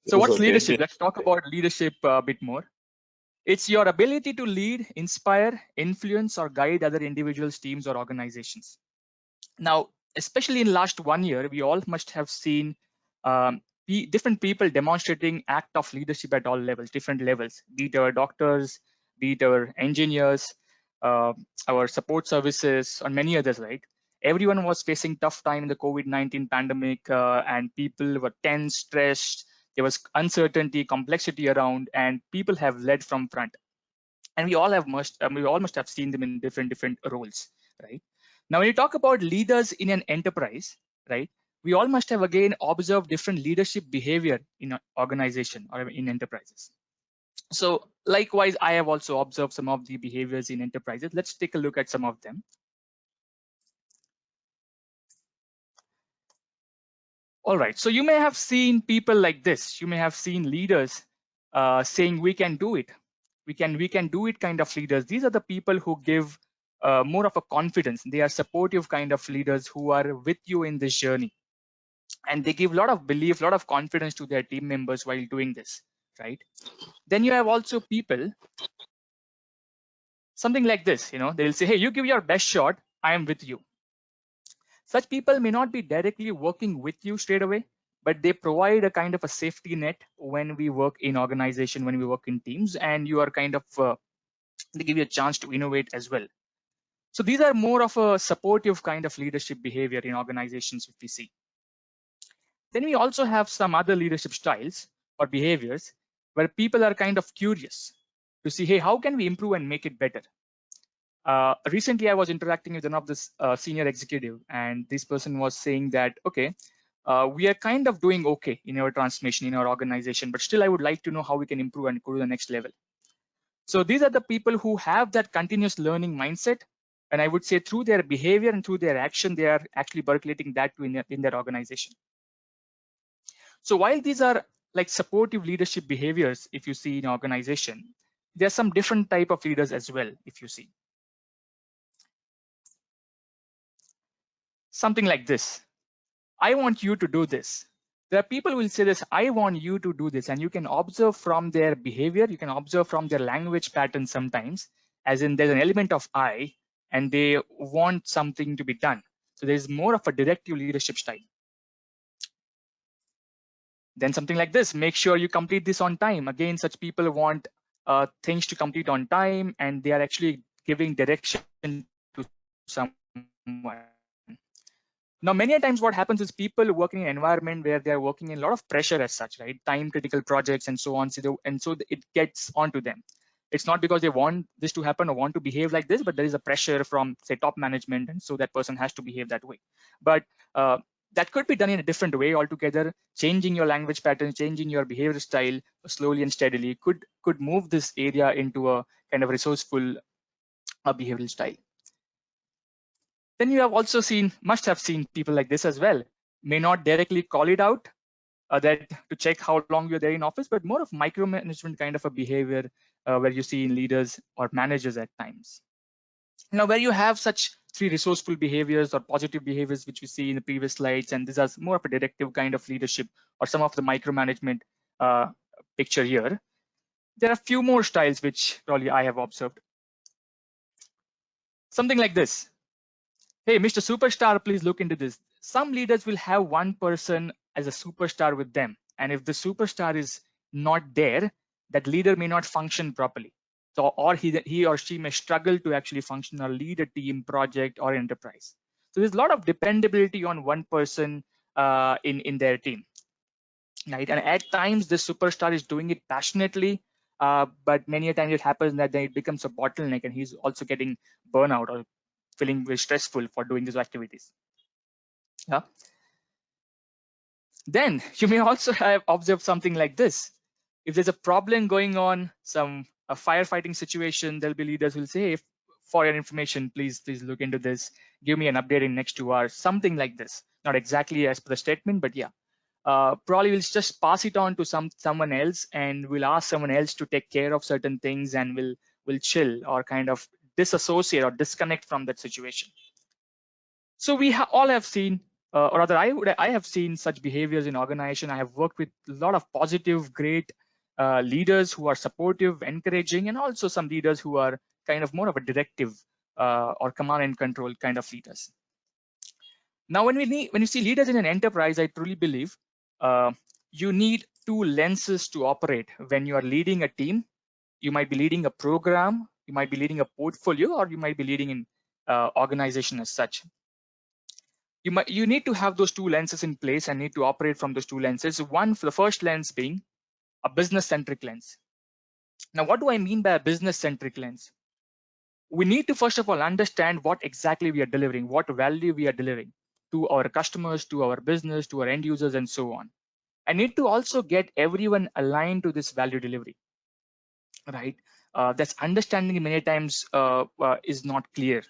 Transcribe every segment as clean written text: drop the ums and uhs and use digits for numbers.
So what's Okay. leadership? Let's talk about leadership a bit more. It's your ability to lead, inspire, influence, or guide other individuals, teams, or organizations. Now, especially in last 1 year, we all must have seen different people demonstrating act of leadership at all levels, different levels, be it our doctors, be it our engineers, uh, our support services, or many others, right? Everyone was facing tough time in the COVID-19 pandemic, and people were tense, stressed. There was uncertainty, complexity around, and people have led from front. And we all must have seen them in different roles, right? Now, when you talk about leaders in an enterprise, right, we all must have again observed different leadership behavior in an organization or in enterprises. So likewise, I have also observed some of the behaviors in enterprises. Let's take a look at some of them. All right, so you may have seen people like this. You may have seen leaders saying we can do it, we can do it kind of leaders. These are the people who give more of a confidence. They are supportive kind of leaders who are with you in this journey, and they give a lot of belief, a lot of confidence to their team members while doing this, right? Then you have also people something like this. They'll say, hey, you give your best shot, I am with you. Such people may not be directly working with you straight away, but they provide a kind of a safety net when we work in organization, when we work in teams, and you are kind of they give you a chance to innovate as well. So these are more of a supportive kind of leadership behavior in organizations if we see. Then we also have some other leadership styles or behaviors where people are kind of curious to see, hey, how can we improve and make it better? Recently, I was interacting with one of this senior executive, and this person was saying that, okay, we are kind of doing okay in our transformation in our organization, but still I would like to know how we can improve and go to the next level. So these are the people who have that continuous learning mindset. And I would say through their behavior and through their action, they are actually percolating that in their organization. So while these are like supportive leadership behaviors, if you see in organization, there are some different type of leaders as well, if you see. Something like this. I want you to do this. There are people who will say this, I want you to do this. And you can observe from their behavior, you can observe from their language pattern sometimes, as in there's an element of I, and they want something to be done. So there's more of a directive leadership style. Then something like this, make sure you complete this on time. Again, such people want things to complete on time, and they are actually giving direction to someone. Now, many times what happens is people working in an environment where they're working in a lot of pressure as such, right? Time critical projects and so on. So it gets onto them. It's not because they want this to happen or want to behave like this, but there is a pressure from, say, top management. And so that person has to behave that way. But that could be done in a different way altogether. Changing your language pattern, changing your behavior style slowly and steadily could move this area into a kind of resourceful behavioral style. Then you have also must have seen people like this as well. May not directly call it out that to check how long you're there in office, but more of micromanagement kind of a behavior where you see in leaders or managers at times. Now, where you have such three resourceful behaviors or positive behaviors, which we see in the previous slides, and these are more of a directive kind of leadership or some of the micromanagement picture here, there are a few more styles which probably I have observed. Something like this. Hey, Mr. Superstar, please look into this. Some leaders will have one person as a superstar with them. And if the superstar is not there, that leader may not function properly. So, or he or she may struggle to actually function or lead a team, project, or enterprise. So there's a lot of dependability on one person in their team, right? And at times, the superstar is doing it passionately, but many a times it happens that then it becomes a bottleneck, and he's also getting burnout or feeling very stressful for doing these activities. Yeah. Then you may also have observed something like this. If there's a problem going on, a firefighting situation, there'll be leaders who will say, hey, for your information, please look into this. Give me an update in next 2 hours, something like this. Not exactly as per the statement, but yeah. Probably we'll just pass it on to someone else, and we'll ask someone else to take care of certain things, and we'll chill or kind of disassociate or disconnect from that situation. So we all have seen or rather, I have seen such behaviors in organization. I have worked with a lot of positive, great leaders who are supportive, encouraging, and also some leaders who are kind of more of a directive or command and control kind of leaders. Now, when you see leaders in an enterprise, I truly believe you need two lenses to operate. When you are leading a team, you might be leading a program, you might be leading a portfolio, or you might be leading an organization as such. You need to have those two lenses in place and need to operate from those two lenses. One, for the first lens being a business-centric lens. Now, what do I mean by a business-centric lens? We need to first of all understand what exactly we are delivering, what value we are delivering to our customers, to our business, to our end users, and so on. I need to also get everyone aligned to this value delivery, right? That's understanding many times is not clear,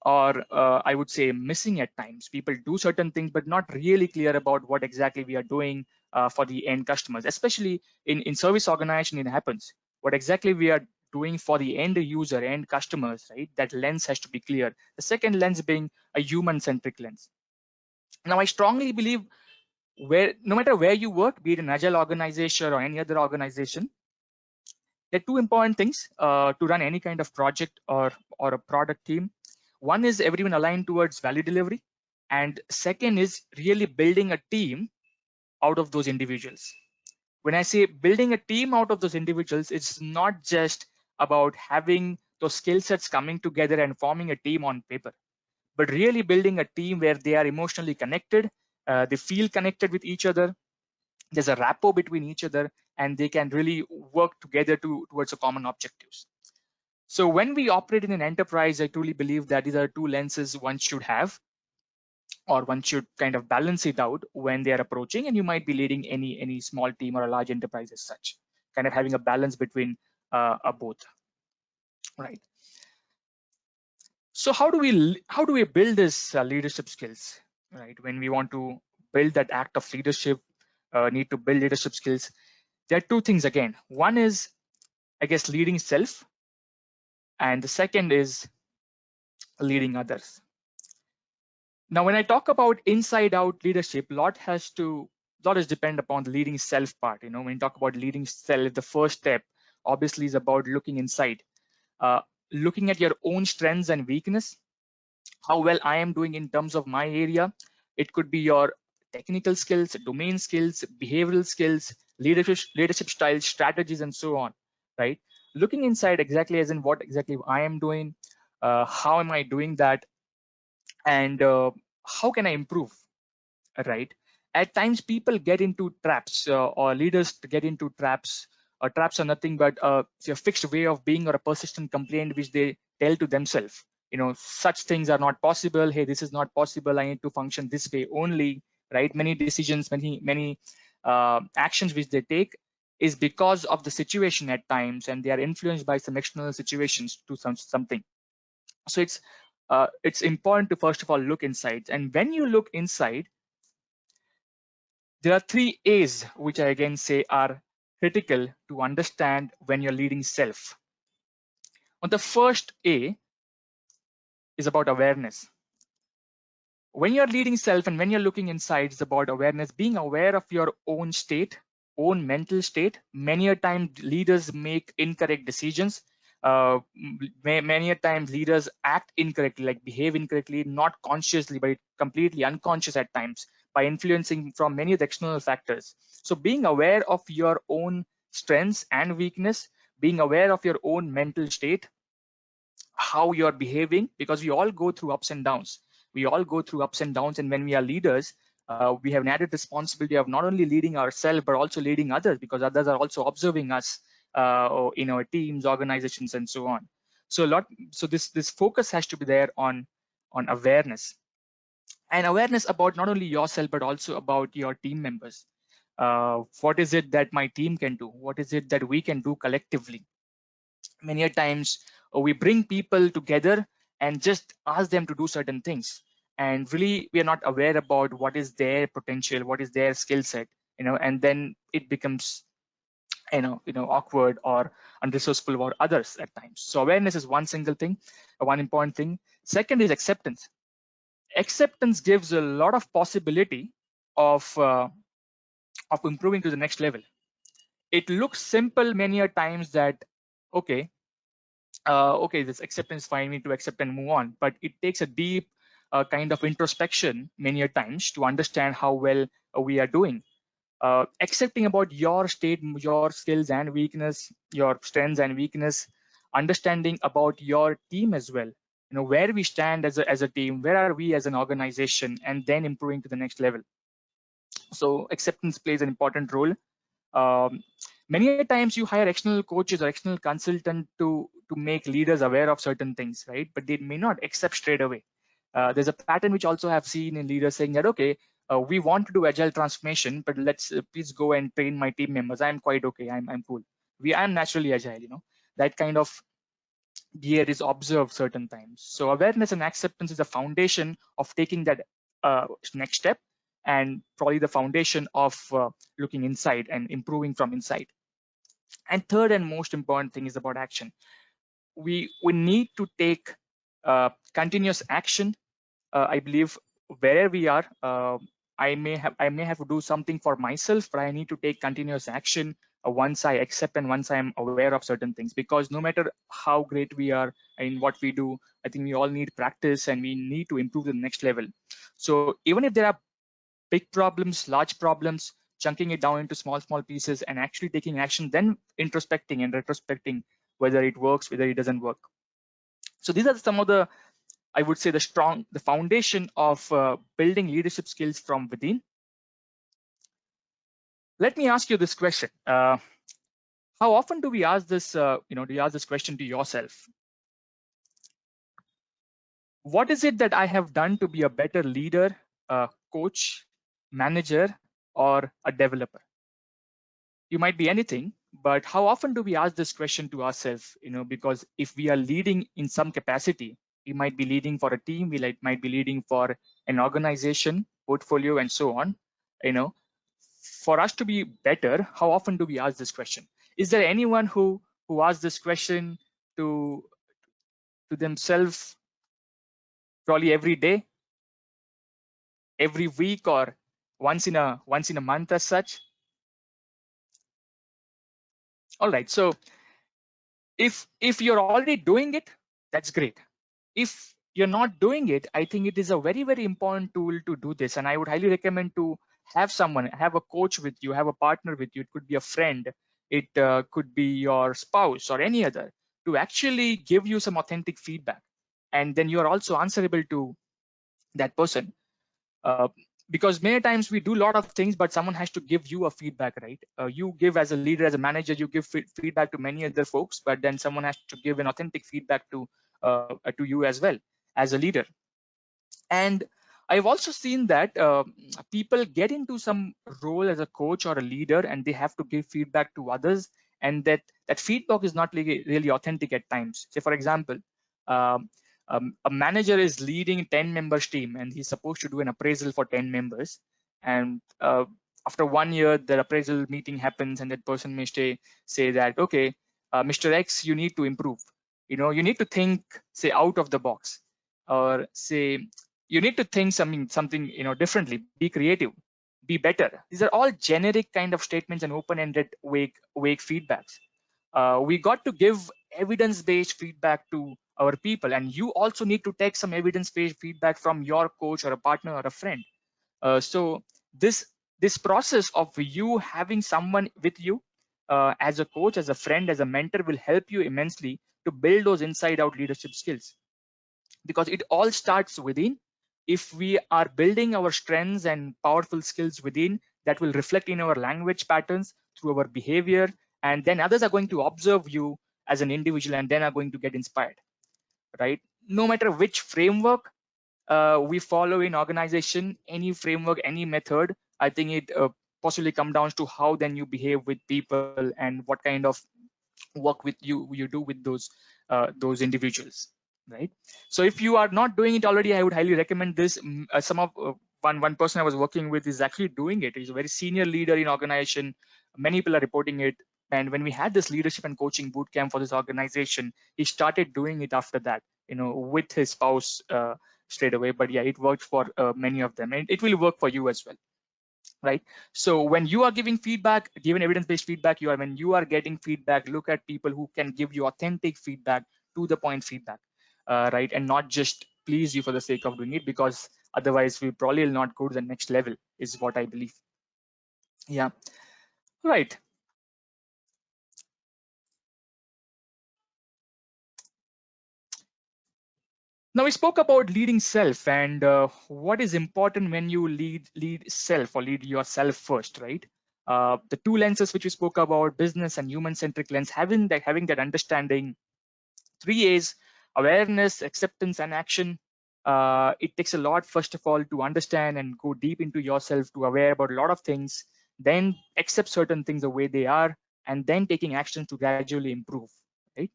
or I would say missing at times. People do certain things, but not really clear about what exactly we are doing for the end customers, especially in service organization. It happens. What exactly we are doing for the end user, end customers, right? That lens has to be clear. The second lens being a human-centric lens. Now, I strongly believe no matter where you work, be it an agile organization or any other organization, there are two important things to run any kind of project or a product team. One is everyone aligned towards value delivery, and second is really building a team out of those individuals. When I say building a team out of those individuals, it's not just about having those skill sets coming together and forming a team on paper, but really building a team where they are emotionally connected, they feel connected with each other, there's a rapport between each other, and they can really work together towards a common objectives. So when we operate in an enterprise, I truly believe that these are two lenses one should have, or one should kind of balance it out when they are approaching. And you might be leading any small team or a large enterprise as such, kind of having a balance between both, right? So how do we build this leadership skills, right? When we want to build that act of leadership, need to build leadership skills. There are two things again. One is, I guess, leading self, and the second is leading others. Now, when I talk about inside out leadership, lot is depend upon the leading self part. When you talk about leading self, the first step obviously is about looking inside, uh, looking at your own strengths and weakness, how well I am doing in terms of my area. It could be your technical skills, domain skills, behavioral skills, leadership styles, strategies, and so on, right? Looking inside exactly as in what exactly I am doing, how am I doing that, and how can I improve, right? At times people get into traps, or leaders get into traps. Traps are nothing but a fixed way of being or a persistent complaint which they tell to themselves. Such things are not possible. Hey, this is not possible. I need to function this way only, right? Many decisions, many actions which they take is because of the situation at times, and they are influenced by some external situations to something. So it's important to first of all look inside, and when you look inside, there are three A's, which I again say are critical to understand when you're leading self. Well, the first A is about awareness. When you're leading self and when you're looking inside, it's about awareness, being aware of your own state, own mental state. Many a time leaders make incorrect decisions. Many a times leaders act incorrectly, like behave incorrectly, not consciously, but completely unconscious at times by influencing from many of the external factors. So being aware of your own strengths and weakness, being aware of your own mental state, how you're behaving, because we all go through ups and downs. We all go through ups and downs, and when we are leaders, we have an added responsibility of not only leading ourselves but also leading others, because others are also observing us in our teams, organizations, and so on. So this focus has to be there on awareness, and awareness about not only yourself but also about your team members. What is it that my team can do? What is it that we can do collectively? Many a times we bring people together and just ask them to do certain things, and really we are not aware about what is their potential, what is their skill set, and then it becomes awkward or unresourceful for others at times. So awareness is one single thing, one important thing. Second is acceptance. acceptance gives a lot of possibility of improving to the next level. It looks simple many a times that, okay, okay, this acceptance is fine, we need to accept and move on. But it takes a deep kind of introspection many a times to understand how well we are doing. Accepting about your state, your skills and weakness, your strengths and weakness, understanding about your team as well. You know, where we stand as a team, where are we as an organization, and then improving to the next level. So acceptance plays an important role. Many times you hire external coaches or external consultant to make leaders aware of certain things, right? But they may not accept straight away. There's a pattern which also have seen in leaders saying that, okay, we want to do agile transformation, but let's please go and train my team members. I'm quite okay. I'm cool. I'm naturally agile. You know, that kind of gear is observed certain times. So awareness and acceptance is the foundation of taking that next step, and probably the foundation of looking inside and improving from inside. And third and most important thing is about action. We need to take continuous action. I believe wherever we are, I may have to do something for myself, but I need to take continuous action once I accept and once I am aware of certain things. Because no matter how great we are in what we do, I think we all need practice and we need to improve to the next level. So even if there are big problems, large problems, chunking it down into small pieces and actually taking action, then introspecting and retrospecting whether it works, whether it doesn't work. So these are some of the, I would say, the foundation of building leadership skills from within. Let me ask you this question. How often do we ask this, do you ask this question to yourself? What is it that I have done to be a better leader, coach, manager, or a developer? You might be anything, but how often do we ask this question to ourselves? Because if we are leading in some capacity, we might be leading for a team, might be leading for an organization, portfolio, and so on. you know for us to be better, how often do we ask this question? Is there anyone who asks this question to themselves, probably every day, every week, or once in a month as such? All right, so if you're already doing it, that's great. If you're not doing it, I think it is a very, very important tool to do this. And I would highly recommend to have a coach with you, have a partner with you. It could be a friend, it could be your spouse or any other, to actually give you some authentic feedback. And then you're also answerable to that person. uh, because many times we do a lot of things, but someone has to give you a feedback, right? You give as a leader, as a manager, you give feedback to many other folks, but then someone has to give an authentic feedback to you as well as a leader. And I've also seen that people get into some role as a coach or a leader, and they have to give feedback to others, and that feedback is not really authentic at times. Say, for example, um, a manager is leading a 10 members team, and he's supposed to do an appraisal for 10 members. And after 1 year, the appraisal meeting happens, and that person may say that, okay, Mr. X, you need to improve. You need to think, say, out of the box, or say, you need to think something differently, be creative, be better. These are all generic kind of statements and open-ended vague feedbacks. We got to give evidence-based feedback to our people, and you also need to take some evidence-based feedback from your coach or a partner or a friend. So this process of you having someone with you, as a coach, as a friend, as a mentor, will help you immensely to build those inside out leadership skills, because it all starts within. If we are building our strengths and powerful skills within, that will reflect in our language patterns, through our behavior, and then others are going to observe you as an individual and then are going to get inspired, right? No matter which framework we follow in organization, any framework, any method, I think it possibly come down to how then you behave with people and what kind of work with you do with those individuals, right? So if you are not doing it already, I would highly recommend this. Some of one person I was working with is actually doing it. He's a very senior leader in organization, many people are reporting it. And when we had this leadership and coaching boot camp for this organization, he started doing it after that, with his spouse, straight away, but yeah, it worked for many of them, and it will work for you as well, right? So when you are giving feedback, given evidence-based feedback, when you are getting feedback, look at people who can give you authentic feedback, to the point feedback, right? And not just please you for the sake of doing it, because otherwise we probably will not go to the next level, is what I believe. Yeah, right. Now we spoke about leading self, and what is important when you lead self, or lead yourself first, right? The two lenses which we spoke about, business and human-centric lens, having that understanding. Three A's: awareness, acceptance, and action. It takes a lot, first of all, to understand and go deep into yourself, to aware about a lot of things, then accept certain things the way they are, and then taking action to gradually improve, right?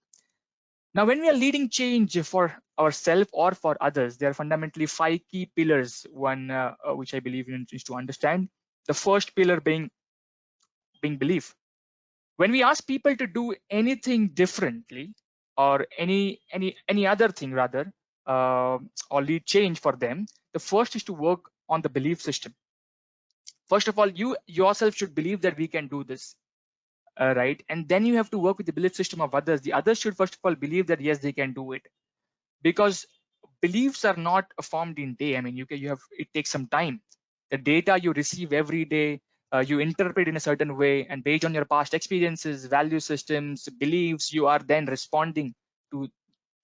Now, when we are leading change for ourselves or for others, there are fundamentally five key pillars. One, which I believe is to understand. The first pillar being belief. When we ask people to do anything differently, or any other thing rather, or lead change for them, the first is to work on the belief system. First of all, you yourself should believe that we can do this, right? And then you have to work with the belief system of others. The others should first of all believe that yes, they can do it, because beliefs are not formed in day. I mean, you have, it takes some time. The data you receive every day, you interpret in a certain way, and based on your past experiences, value systems, beliefs, you are then responding to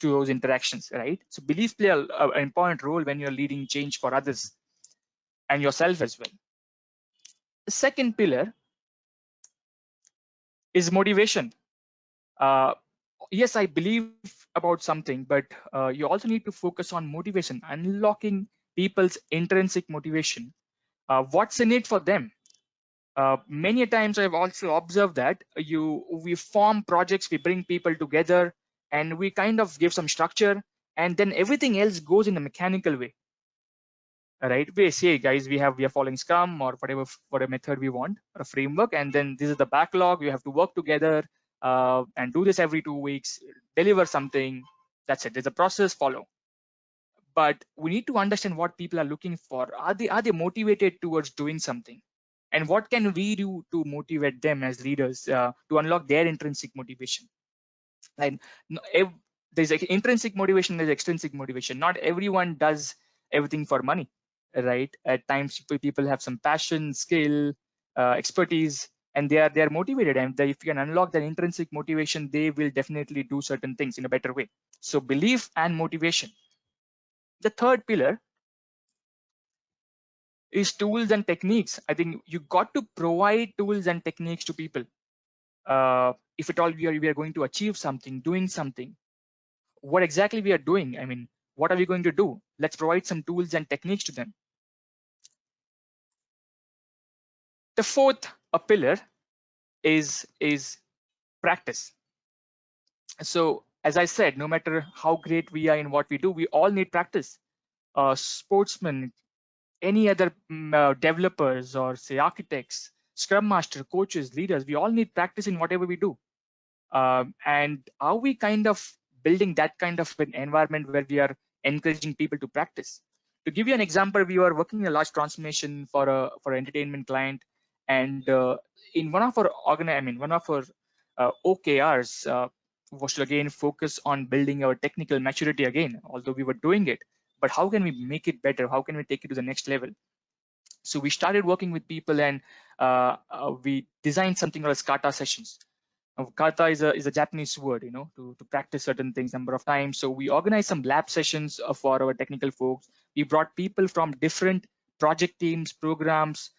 those interactions, right? So beliefs play an important role when you're leading change for others and yourself as well. The second pillar is motivation. uh, yes, I believe about something, but you also need to focus on motivation, unlocking people's intrinsic motivation. What's in it for them? Many times I've also observed that we form projects, we bring people together, and we kind of give some structure, and then everything else goes in a mechanical way, right? We say, guys, we are following Scrum or whatever method we want, or a framework, and then this is the backlog. We have to work together, and do this every 2 weeks, deliver something. That's it. There's a process, follow. But we need to understand what people are looking for. Are they motivated towards doing something? And what can we do to motivate them as leaders, to unlock their intrinsic motivation? And no- ev- there's intrinsic motivation, there's extrinsic motivation. Not everyone does everything for money, right? At times people have some passion, skill, expertise, and they are motivated, and if you can unlock that intrinsic motivation, they will definitely do certain things in a better way. So belief and motivation. The third pillar is tools and techniques. I think you got to provide tools and techniques to people. If at all we are going to achieve something, doing something, what exactly we are doing, I mean, what are we going to do? Let's provide some tools and techniques to them. The fourth pillar is practice. So as I said, no matter how great we are in what we do, we all need practice. Sportsmen, any other developers, or say architects, scrum master, coaches, leaders, we all need practice in whatever we do. And are we kind of building that kind of an environment where we are encouraging people to practice? To give you an example, we were working a large transformation for an entertainment client, and in one of our one of our OKRs was to again focus on building our technical maturity again, although we were doing it. But how can we make it better? How can we take it to the next level? So we started working with people, and we designed something called kata sessions. Kata is a Japanese word, to practice certain things number of times. So we organized some lab sessions for our technical folks. We brought people from different project teams, programs,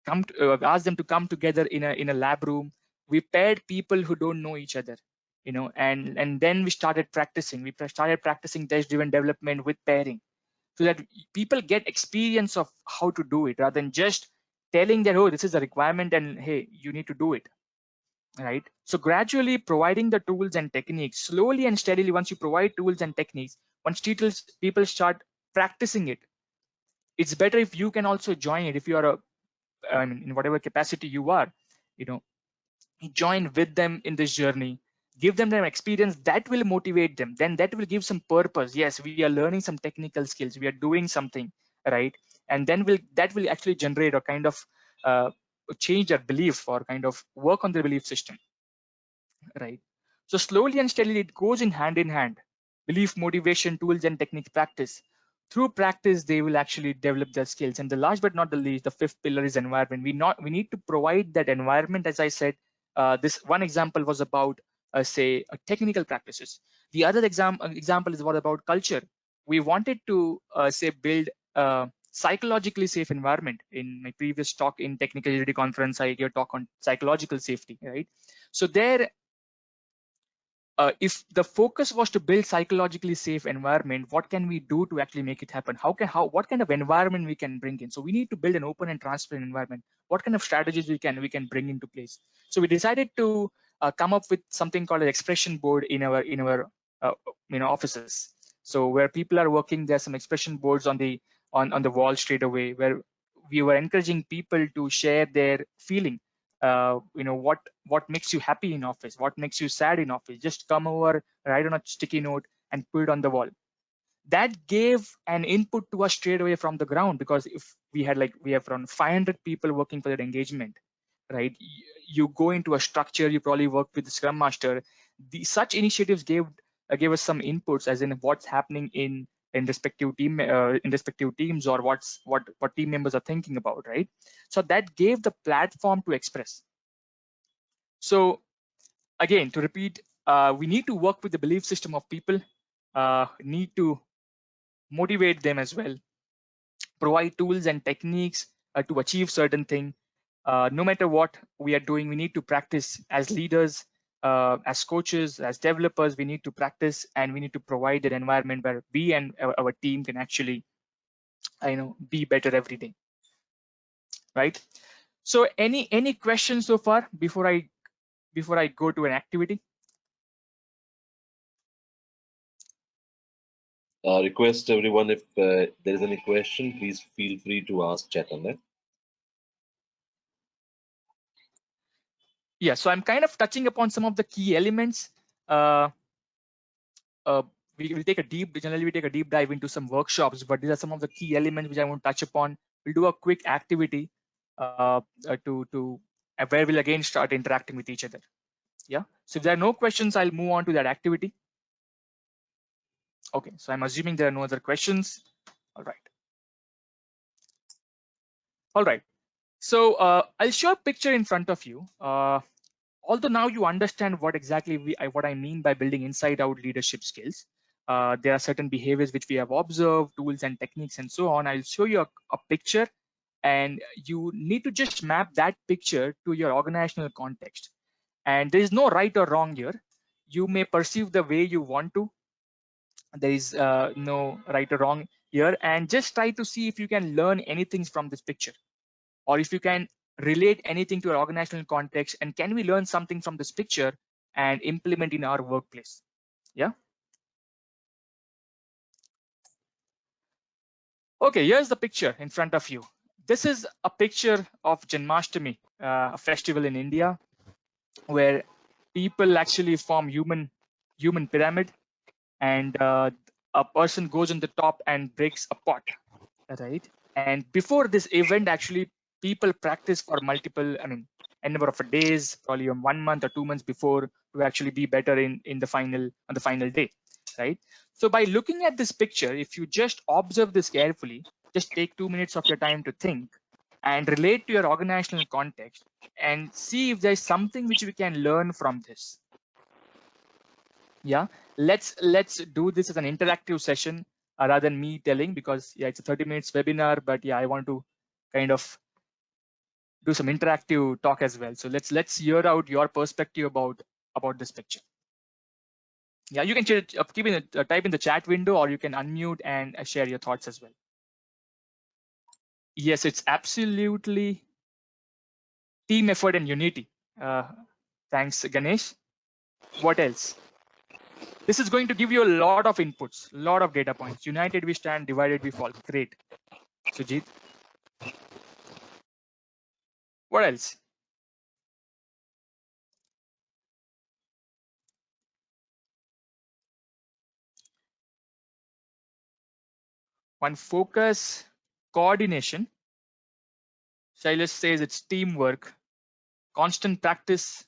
asked them to come together in a lab room. We paired people who don't know each other, and then we started practicing. We started practicing test-driven development with pairing, so that people get experience of how to do it, rather than just telling that, oh, this is a requirement and hey, you need to do it, right? So gradually providing the tools and techniques, slowly and steadily, once you provide tools and techniques, once people start practicing it, it's better if you can also join it. If you are in whatever capacity you are, you know you join with them in this journey. give them an experience that will motivate them, then that will give some purpose. Yes, we are learning some technical skills, we are doing something, right? And then that will actually generate a kind of uh, change their belief or kind of work on their belief system, right? So slowly and steadily, it goes in hand. Belief, motivation, tools, and technique practice. Through practice, they will actually develop their skills. And the last but not the least, the fifth pillar is environment. We need to provide that environment. As I said, this one example was about say technical practices. The other example is what about culture. We wanted to say build a psychologically safe environment. In my previous talk in technical agility conference, I gave a talk on psychological safety, right? So there, if the focus was to build psychologically safe environment, what can we do to actually make it happen? What kind of environment we can bring in? So we need to build an open and transparent environment. What kind of strategies we can bring into place? So we decided to come up with something called an expression board in our uh, offices. So where people are working, there's some expression boards on the wall straight away, where we were encouraging people to share their feeling. What makes you happy in office, what makes you sad in office, just come over, write on a sticky note and put it on the wall. That gave an input to us straight away from the ground, because if we have around 500 people working for that engagement, right? You go into a structure, you probably work with the scrum master. Such initiatives gave us some inputs, as in what's happening in respective teams, or what team members are thinking about, right? So that gave the platform to express. So again, to repeat, we need to work with the belief system of people, need to motivate them as well, provide tools and techniques to achieve certain thing. No matter what we are doing, we need to practice as leaders, as coaches, as developers. We need to practice, and we need to provide an environment where we and our team can actually, be better every day, right? So, any questions so far before I go to an activity? Request everyone, if there is any question, please feel free to ask Chaitanya. Yeah, so I'm kind of touching upon some of the key elements. Uh, uh, we will generally we take a deep dive into some workshops, but these are some of the key elements which I want to touch upon. We'll do a quick activity where we'll again start interacting with each other. Yeah. So if there are no questions, I'll move on to that activity. Okay. So I'm assuming there are no other questions. All right. All right. So I'll show a picture in front of you. Although now you understand what exactly what I mean by building inside out leadership skills, there are certain behaviors which we have observed, tools and techniques and so on. I'll show you a picture, and you need to just map that picture to your organizational context. And there is no right or wrong here. You may perceive the way you want to. There is no right or wrong here, and just try to see if you can learn anything from this picture, or if you can relate anything to our organizational context, and can we learn something from this picture and implement in our workplace. Yeah. Okay, here's the picture in front of you. This is a picture of Janmashtami, a festival in India, where people actually form human pyramid, and a person goes on the top and breaks a pot, right? And before this event, actually, people practice for a number of days, probably 1 month or 2 months before, to actually be better in the final day, right? So by looking at this picture, if you just observe this carefully, just take 2 minutes of your time to think and relate to your organizational context, and see if there's something which we can learn from this. Yeah, let's do this as an interactive session, rather than me telling, because yeah, it's a 30 minutes webinar, but yeah, I want to kind of do some interactive talk as well. So let's hear out your perspective about this picture. Yeah, you can type in the chat window, or you can unmute and share your thoughts as well. Yes, it's absolutely team effort and unity. Thanks, Ganesh. What else? This is going to give you a lot of inputs, a lot of data points. United we stand, divided we fall. Great. Sujit, what else? One, focus, coordination. Shailesh says it's teamwork, constant practice,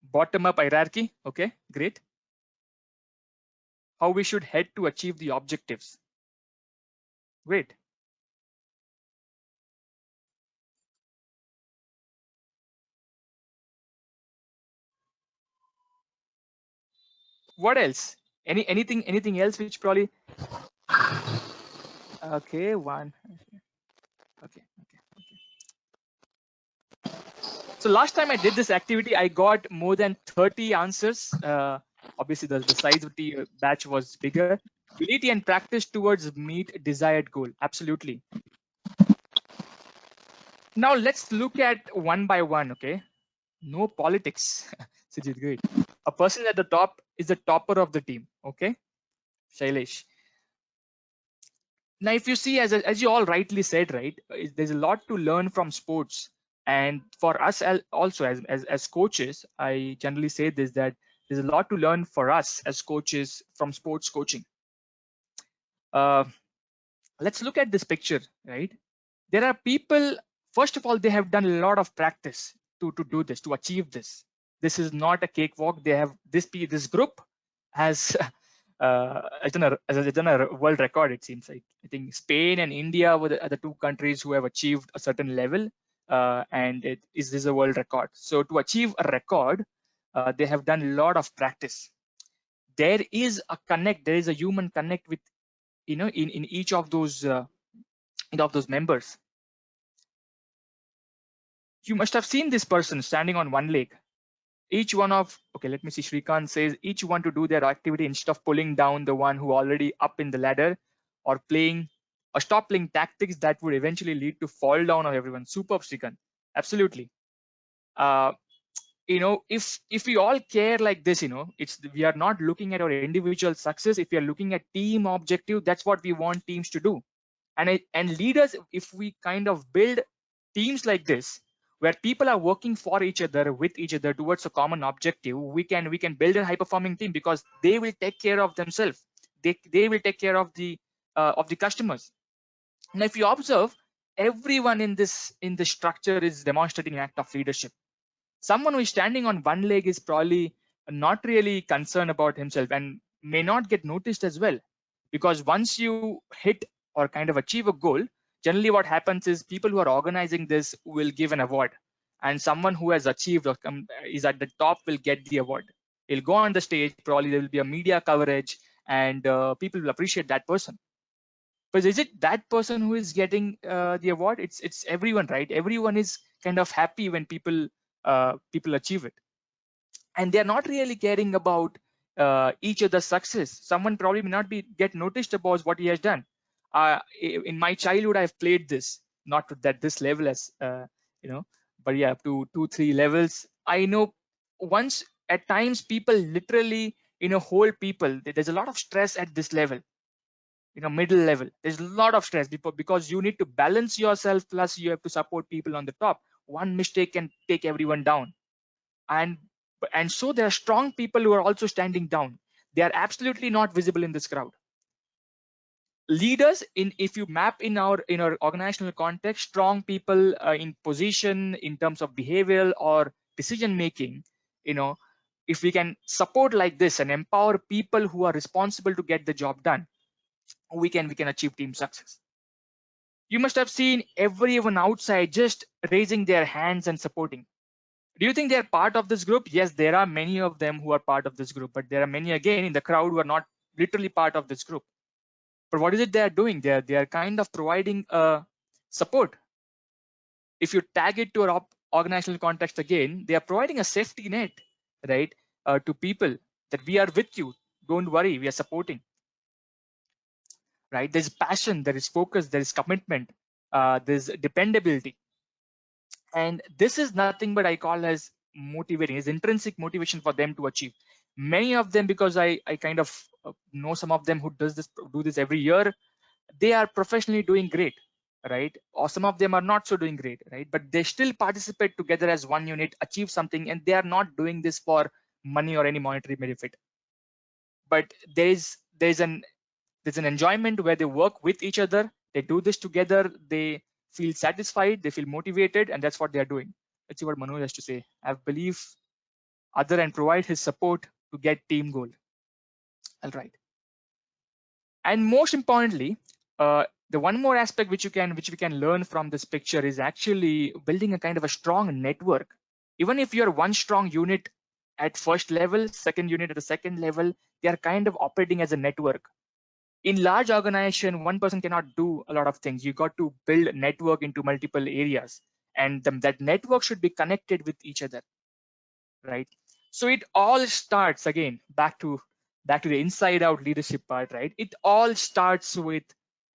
bottom up hierarchy. Okay, great. How we should head to achieve the objectives. Great. What else? Anything else which probably, okay, one. Okay, okay, okay. So last time I did this activity, I got more than 30 answers. Obviously, the size of the batch was bigger. Unity and practice towards meet desired goal. Absolutely. Now let's look at one by one. Okay. No politics. Sujit, great. A person at the top is the topper of the team. Okay. Shailesh. Now, if you see, as you all rightly said, right, there's a lot to learn from sports. And for us also as coaches, I generally say this, that there's a lot to learn for us as coaches from sports coaching. Uh, let's look at this picture, right? There are people, first of all, they have done a lot of practice to do this, to achieve this. This is not a cakewalk. They have this group has has done a world record, it seems like. I think Spain and India were are the two countries who have achieved a certain level, and this is a world record. So to achieve a record, they have done a lot of practice. There is a connect, there is a human connect with, in each of those members. You must have seen this person standing on one leg. Each one of, okay, let me see, Shrikant says each one to do their activity instead of pulling down the one who already up in the ladder, or playing or stop playing tactics that would eventually lead to fall down of everyone. Superb, Shrikant. Absolutely. uh, if we all care like this, it's, we are not looking at our individual success. If we are looking at team objective, that's what we want teams to do. And leaders, if we kind of build teams like this, where people are working for each other, with each other, towards a common objective, we can build a high performing team, because they will take care of themselves. They will take care of the customers. Now if you observe, everyone in this structure is demonstrating an act of leadership. Someone who is standing on one leg is probably not really concerned about himself, and may not get noticed as well, because once you hit or kind of achieve a goal, generally what happens is people who are organizing this will give an award, and someone who has achieved or is at the top will get the award. He'll go on the stage, probably there will be a media coverage, and people will appreciate that person. But is it that person who is getting the award? It's everyone, right? Everyone is kind of happy when people achieve it, and they're not really caring about each other's success. Someone probably may not be get noticed about what he has done. In my childhood, I've played this, not to that this level as you know, but yeah, up to 2-3 levels. I know once at times people literally hold people. There's a lot of stress at this level, middle level. There's a lot of stress because you need to balance yourself, plus you have to support people on the top. One mistake can take everyone down. And and so there are strong people who are also standing down. They are absolutely not visible in this crowd. Leaders, in if you map in our organizational context, strong people in position, in terms of behavioral or decision making, you know if we can support like this and empower people who are responsible to get the job done, we can achieve team success. You must have seen everyone outside just raising their hands and supporting. Do you think they are part of this group? Yes, there are many of them who are part of this group, but there are many again in the crowd who are not literally part of this group. But what is it they are doing? They are kind of providing support. If you tag it to our organizational context again, they are providing a safety net, right, to people, that we are with you. Don't worry, we are supporting. Right? There's passion, there is focus, there is commitment, there's dependability, and this is nothing but I call as motivating, is intrinsic motivation for them to achieve. Many of them, because I kind of know some of them who do this every year, they are professionally doing great, right? Or some of them are not so doing great, right? But they still participate together as one unit, achieve something, and they are not doing this for money or any monetary benefit. But there's an There's an enjoyment where they work with each other, they do this together, they feel satisfied, they feel motivated, and that's what they are doing. Let's see what Manoj has to say. I believe other and provide his support to get team goal. All right. And most importantly, the one more aspect which we can learn from this picture is actually building a kind of a strong network. Even if you're one strong unit at first level, second unit at the second level, they are kind of operating as a network. In large organization, one person cannot do a lot of things. You got to build network into multiple areas, and that network should be connected with each other, right? So it all starts again back to the inside out leadership part, right? It all starts with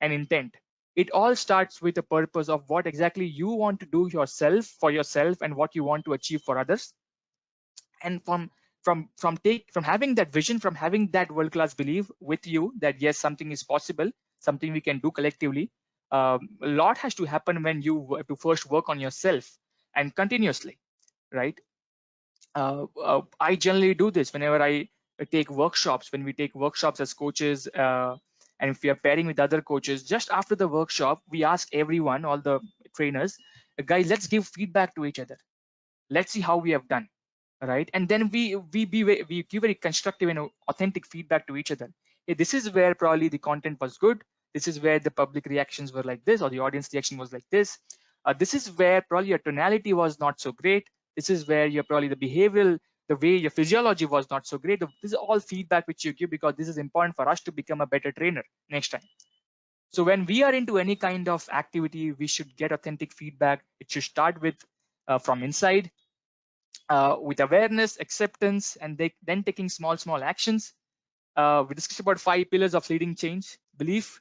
an intent. It all starts with a purpose of what exactly you want to do yourself for yourself and what you want to achieve for others. And from having that vision, from having that world class belief with you that yes, something is possible, something we can do collectively. A lot has to happen when you have to first work on yourself and continuously, right? I generally do this whenever I take workshops. When we take workshops as coaches, and if we are pairing with other coaches, just after the workshop, we ask everyone, all the trainers, guys, let's give feedback to each other. Let's see how we have done, right? And then we give very constructive and authentic feedback to each other. Hey, this is where probably the content was good. This is where the public reactions were like this, or the audience reaction was like this. This is where probably your tonality was not so great. This is where your probably the behavioral, the way your physiology was not so great. This is all feedback which you give because this is important for us to become a better trainer next time. So when we are into any kind of activity, we should get authentic feedback. It should start with from inside, with awareness, acceptance, and then taking small actions. We discussed about 5 pillars of leading change: belief,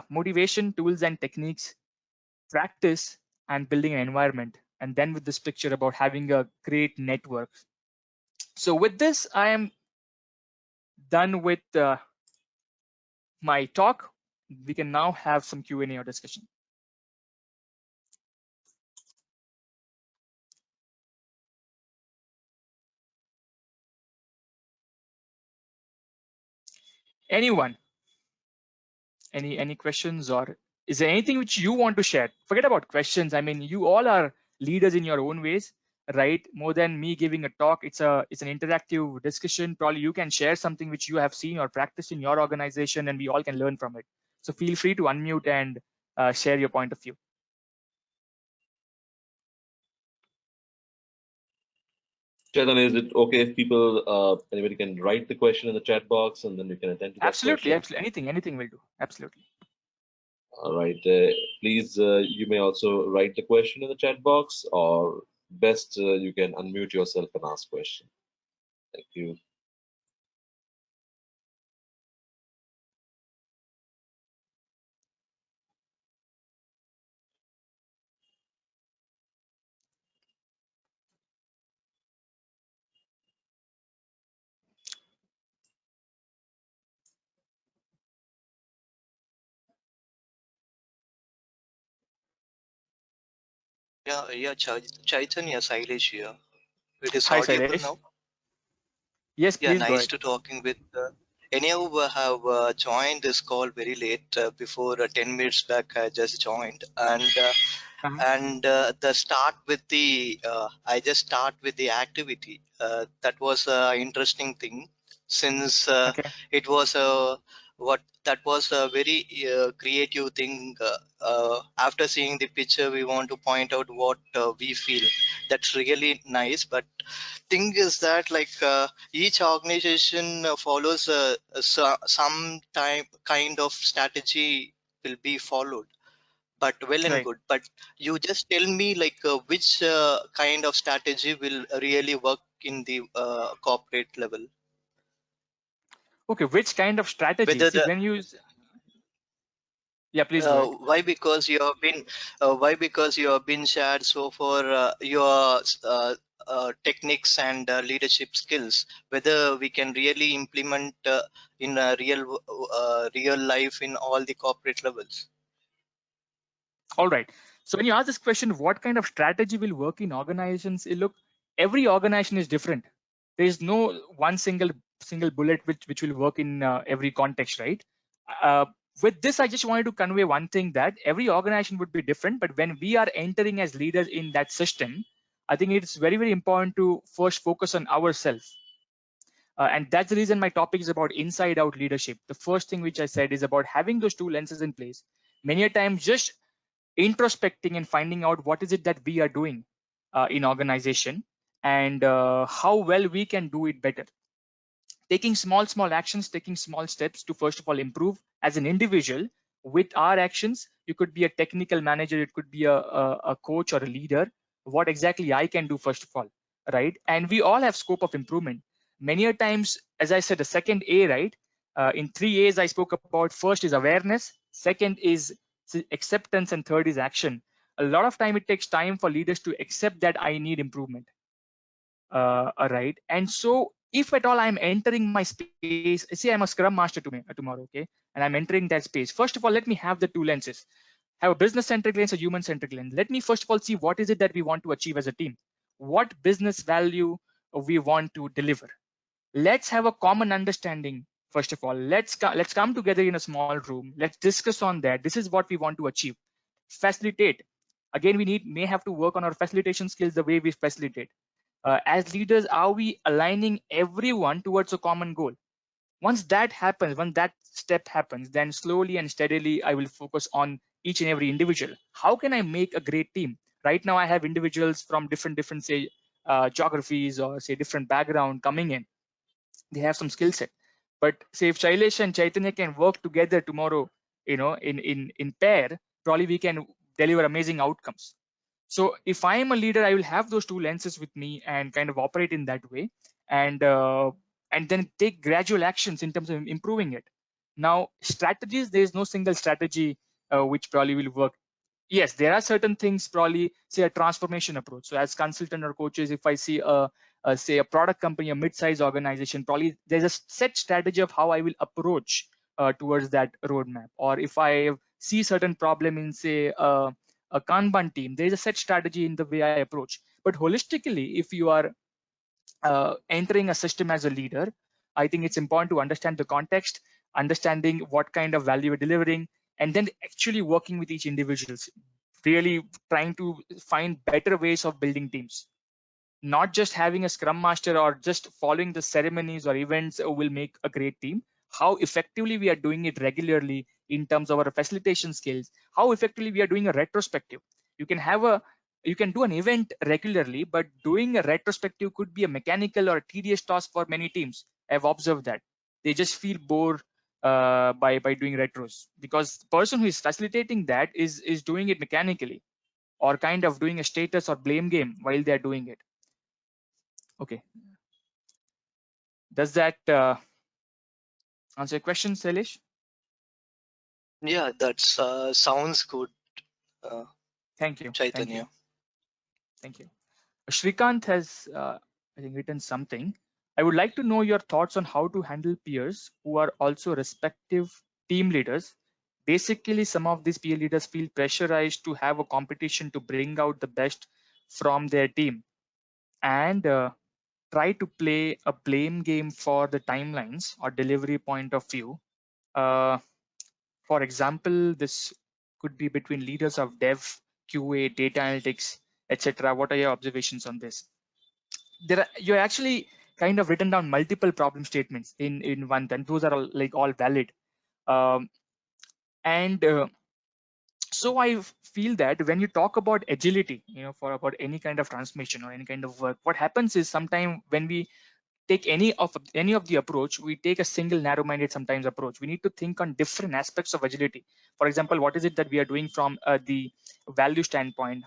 motivation, tools and techniques, practice, and building an environment. And then with this picture about having a great network. So with this, I am done with my talk. We can now have some Q&A or discussion. Anyone? Any questions, or is there anything which you want to share? Forget about questions. I mean, you all are leaders in your own ways, right? More than me giving a talk, it's an interactive discussion. Probably you can share something which you have seen or practiced in your organization, and we all can learn from it. So feel free to unmute and share your point of view. Chaitanya, is it okay if people, anybody can write the question in the chat box and then we can attend to that Absolutely, question? absolutely. Anything will do. Absolutely. All right. Please, you may also write the question in the chat box, or best you can unmute yourself and ask question. Thank you. Yeah, Chaitanya Sailesh here. It is Hi, audible Sailesh. now. Yes, Yeah, please go nice ahead. to talking with. Anyhow, have joined this call very late. Before 10 minutes back, I just joined, Uh-huh. and the start with the I just start with the activity. That was a interesting thing, since Okay. it was a what that was a very creative thing. After seeing the picture, we want to point out what we feel. That's really nice. But thing is that, like, each organization follows some time kind of strategy will be followed, but well and Right. good. But you just tell me, like, which kind of strategy will really work in the corporate level, Okay. Which kind of strategy? whether See, the when you yeah, please go ahead. why, because you have been shared so for your techniques and leadership skills, whether we can really implement in real life in all the corporate levels. All right. So when you ask this question, what kind of strategy will work in organizations? Look, every organization is different. There is no one single bullet which will work in every context, right? uh, with this, I just wanted to convey one thing, that every organization would be different, but when we are entering as leaders in that system, I think it's very, very important to first focus on ourselves. And that's the reason my topic is about inside out leadership. The first thing which I said is about having those two lenses in place. Many a time, just introspecting and finding out what is it that we are doing in organization, and how well we can do it better. Taking small actions, taking small steps to first of all improve as an individual with our actions. You could be a technical manager, it could be a coach or a leader. What exactly I can do first of all, right? And we all have scope of improvement. Many a times, as I said, the second A, right? In three A's I spoke about, first is awareness, second is acceptance, and third is action. A lot of time it takes time for leaders to accept that I need improvement. Right. And so if at all I'm entering my space, say I'm a scrum master tomorrow, okay, and I'm entering that space, first of all, let me have the two lenses. Have a business centric lens, a human centric lens. Let me first of all see what is it that we want to achieve as a team, what business value we want to deliver. Let's have a common understanding. First of all, let's come together in a small room, let's discuss on that. This is what we want to achieve. Facilitate. Again, we may have to work on our facilitation skills, the way we facilitate. As leaders, are we aligning everyone towards a common goal? Once that happens, when that step happens, then slowly and steadily I will focus on each and every individual. How can I make a great team? Right now I have individuals from different say geographies, or say different background coming in. They have some skill set, but say if Shailesh and Chaitanya can work together tomorrow, in pair, probably we can deliver amazing outcomes. So if I am a leader, I will have those two lenses with me and kind of operate in that way, and then take gradual actions in terms of improving it. Now, strategies, there is no single strategy which probably will work. Yes, there are certain things, probably say a transformation approach. So as consultant or coaches, if I see say a product company, a mid-sized organization, probably there's a set strategy of how I will approach towards that roadmap. Or if I see certain problem in say a Kanban team, there is a set strategy in the way I approach. But holistically, if you are entering a system as a leader, I think it's important to understand the context, understanding what kind of value we're delivering, and then actually working with each individuals, really trying to find better ways of building teams. Not just having a scrum master or just following the ceremonies or events will make a great team. How effectively we are doing it regularly in terms of our facilitation skills, how effectively we are doing a retrospective. You can have a you can do an event regularly, but doing a retrospective could be a mechanical or a tedious task for many teams. I've observed that they just feel bored by doing retros, because the person who is facilitating that is doing it mechanically, or kind of doing a status or blame game while they're doing it. Okay. Does that answer your question, Sailesh? Yeah, that's sounds good, uh, Thank you. Thank you. Chaitanya. Thank you. Shrikant has, I think, written something. I would like to know your thoughts on how to handle peers who are also respective team leaders. Basically, some of these peer leaders feel pressurized to have a competition to bring out the best from their team, and try to play a blame game for the timelines or delivery point of view. Uh, For example, this could be between leaders of dev, QA, data analytics, etc. What are your observations on this? You're actually kind of written down multiple problem statements in one, and those are all valid. Um, and so I feel that when you talk about agility, for about any kind of transformation or any kind of work, what happens is sometimes when we take any of the approach, we take a single narrow-minded sometimes approach. We need to think on different aspects of agility. For example, what is it that we are doing from the value standpoint?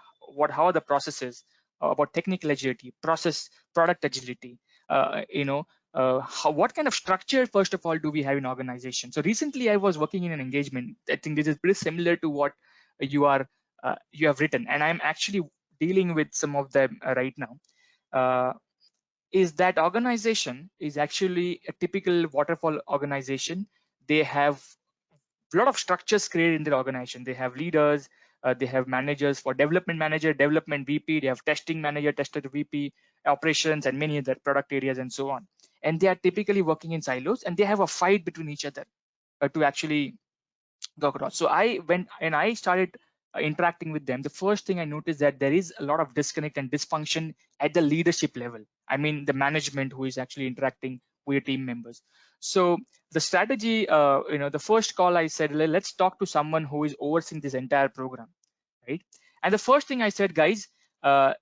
How are the processes, about technical agility, product agility? What kind of structure, first of all, do we have in organization? So recently I was working in an engagement. I think this is pretty similar to what you have written, and I'm actually dealing with some of them right now. Uh, is that organization is actually a typical waterfall organization. They have a lot of structures created in their organization. They have leaders, they have managers for development manager, development VP, they have testing manager, tester VP, operations, and many other product areas and so on. And they are typically working in silos, and they have a fight between each other. to actually go across. So I went and I started interacting with them. The first thing I noticed that there is a lot of disconnect and dysfunction at the leadership level. I mean, the management who is actually interacting with your team members. So the strategy, the first call I said, let's talk to someone who is overseeing this entire program, right? And the first thing I said, guys,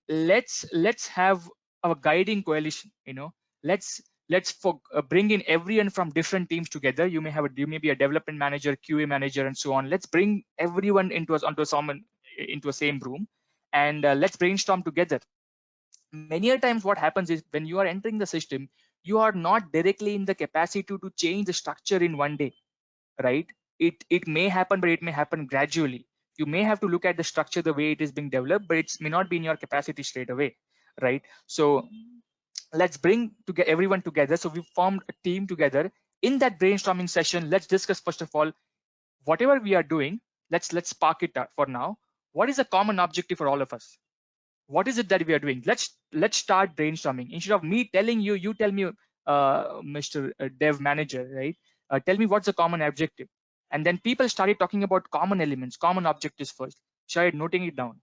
let's have a guiding coalition. Let's bring in everyone from different teams together. You may be a development manager, QA manager, and so on. Let's bring everyone into a same room, and let's brainstorm together. Many a times what happens is when you are entering the system, you are not directly in the capacity to change the structure in one day, right? It may happen, but it may happen gradually. You may have to look at the structure the way it is being developed, but it may not be in your capacity straight away, right? So let's bring everyone together. So we formed a team together. In that brainstorming session, let's discuss first of all whatever we are doing. Let's park it for now. What is a common objective for all of us? What is it that we are doing? Let's start brainstorming. Instead of me telling you, you tell me, Mr. Dev Manager, right? Tell me what's the common objective. And then people started talking about common elements, common objectives first. Started noting it down.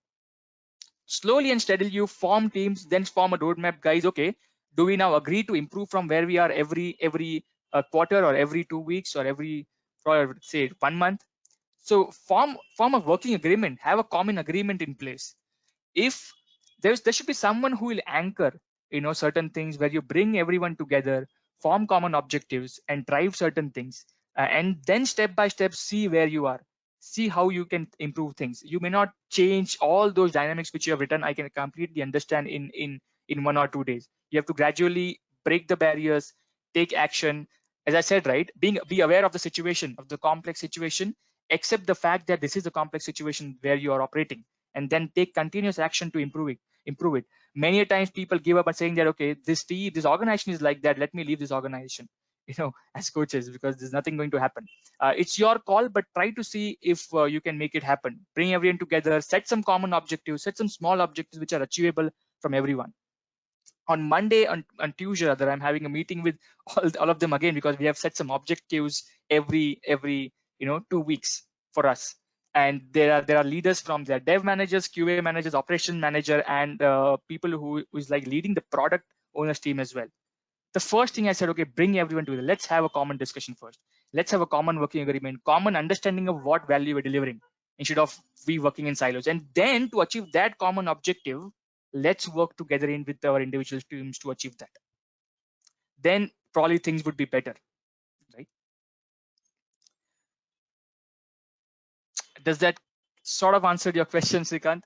Slowly and steadily, you form teams, then form a roadmap. Guys, okay, do we now agree to improve from where we are every quarter, or every 2 weeks, or every, or say, 1 month? So form a working agreement, have a common agreement in place. If there should be someone who will anchor certain things, where you bring everyone together, form common objectives, and drive certain things, and then step by step see where you are, see how you can improve things. You may not change all those dynamics which you have written. I can completely understand in 1 or 2 days. You have to gradually break the barriers, take action. As I said, right, be aware of the situation, of the complex situation, accept the fact that this is a complex situation where you are operating, and then take continuous action to improve it. Many a times people give up by saying that, okay, this organization is like that, let me leave this organization, as coaches, because there's nothing going to happen. It's your call, but try to see if you can make it happen. Bring everyone together, set some common objectives, set some small objectives which are achievable from everyone. On Monday, on Tuesday rather, I'm having a meeting with all of them again, because we have set some objectives every 2 weeks for us. And there are leaders from their dev managers, QA managers, operation manager, and people who is like leading the product owners team as well. The first thing I said, okay, bring everyone together. Let's have a common discussion first. Let's have a common working agreement, common understanding of what value we're delivering, instead of we working in silos. And then to achieve that common objective, let's work together with our individual teams to achieve that. Then probably things would be better, right? Does that sort of answer your question, Srikant?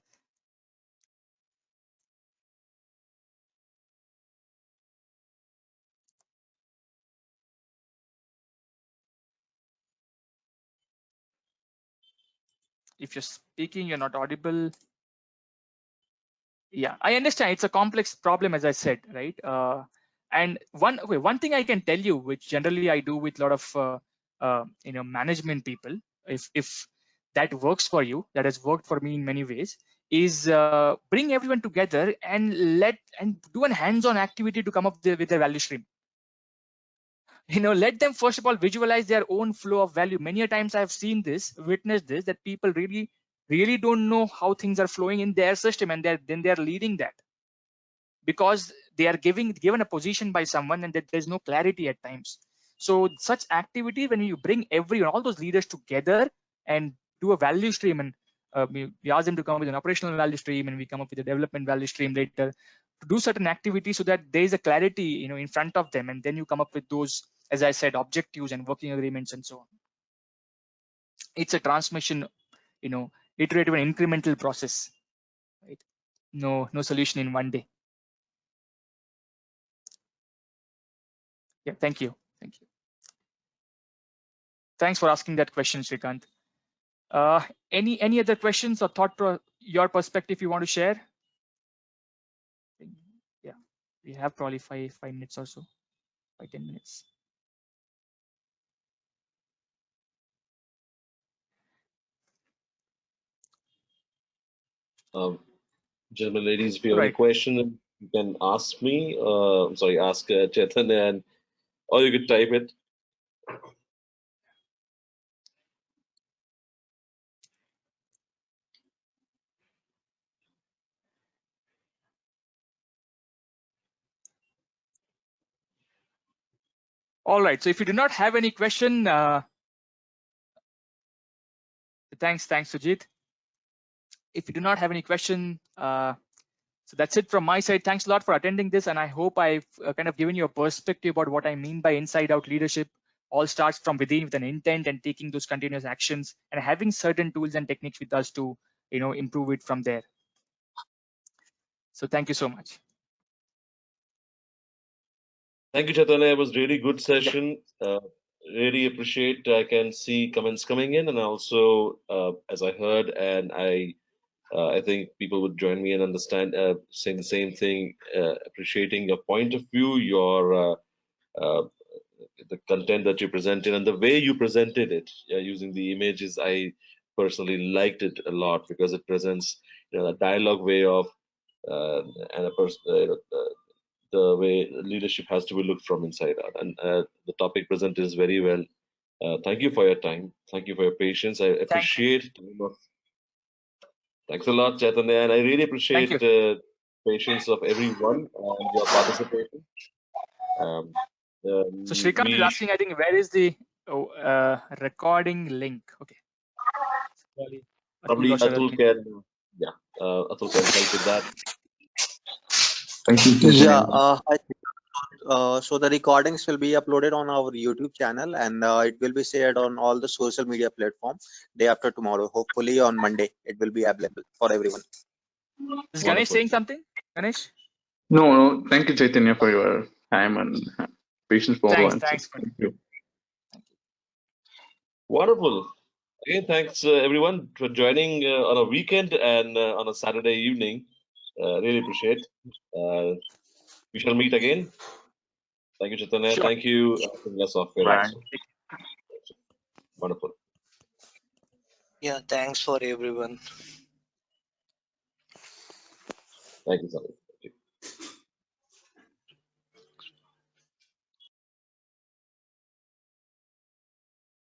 If you're speaking, you're not audible. Yeah, I understand. It's a complex problem, as I said, right? And one thing I can tell you, which generally I do with a lot of management people, if that works for you, that has worked for me in many ways, is bring everyone together and do a hands-on activity to come up with their value stream. Let them first of all visualize their own flow of value. Many a times I've seen this, witnessed this, that people really don't know how things are flowing in their system, and they're leading that, because they are given a position by someone, and that there's no clarity at times. So such activity, when you bring all those leaders together and do a value stream, and we ask them to come up with an operational value stream, and we come up with a development value stream later, to do certain activities, so that there is a clarity in front of them, and then you come up with those, as I said, objectives and working agreements and so on. It's a transmission, iterative and incremental process, right? No solution in one day. Yeah, thank you. Thanks for asking that question, Srikant. Any other questions or your perspective you want to share? Yeah, we have probably 5 minutes or so, 5-10 minutes. Gentlemen, ladies, if you All have any right. question, you can ask me. I'm sorry, ask Chaitanya, or you could type it. All right. So if you do not have any question, thanks, Sujit. If you do not have any question, so that's it from my side. Thanks a lot for attending this, and I hope I've kind of given you a perspective about what I mean by inside-out leadership. All starts from within with an intent and taking those continuous actions and having certain tools and techniques with us to, improve it from there. So thank you so much. Thank you, Chaitanya. It was really good session. Really appreciate. I can see comments coming in, and also as I heard, and I think people would join me and understand, saying the same thing, appreciating your point of view, your uh, the content that you presented, and the way you presented it, using the images. I personally liked it a lot because it presents, a dialogue way of, and a person, the way leadership has to be looked from inside out. And the topic presented is very well. Thank you for your time. Thank you for your patience. I Thank you. appreciate. Thanks a lot, Chaitanya, and I really Thank you. appreciate patience of everyone and your participation. Um, So Shrikant is we asking, I think, where is the recording link? Okay. Probably Atul probably or Sharad Atul can. can, yeah, Atul can help with that. Thank you, Yeah, Chaitanya. so the recordings will be uploaded on our YouTube channel, and it will be shared on all the social media platforms day after tomorrow. Hopefully on Monday, it will be available for everyone. Is Ganesh Wonderful. saying something? Ganesh? No, thank you, Chaitanya, for your time and patience for all answers. Thanks for Thank you. Wonderful. Again, thanks everyone for joining on a weekend and on a Saturday evening. Really appreciate. We shall meet again. Thank you, Chaitanya. sure. Thank you, Pingala Software Bye. Bye. also. Wonderful. Yeah, thanks for everyone. Thank you, Sally.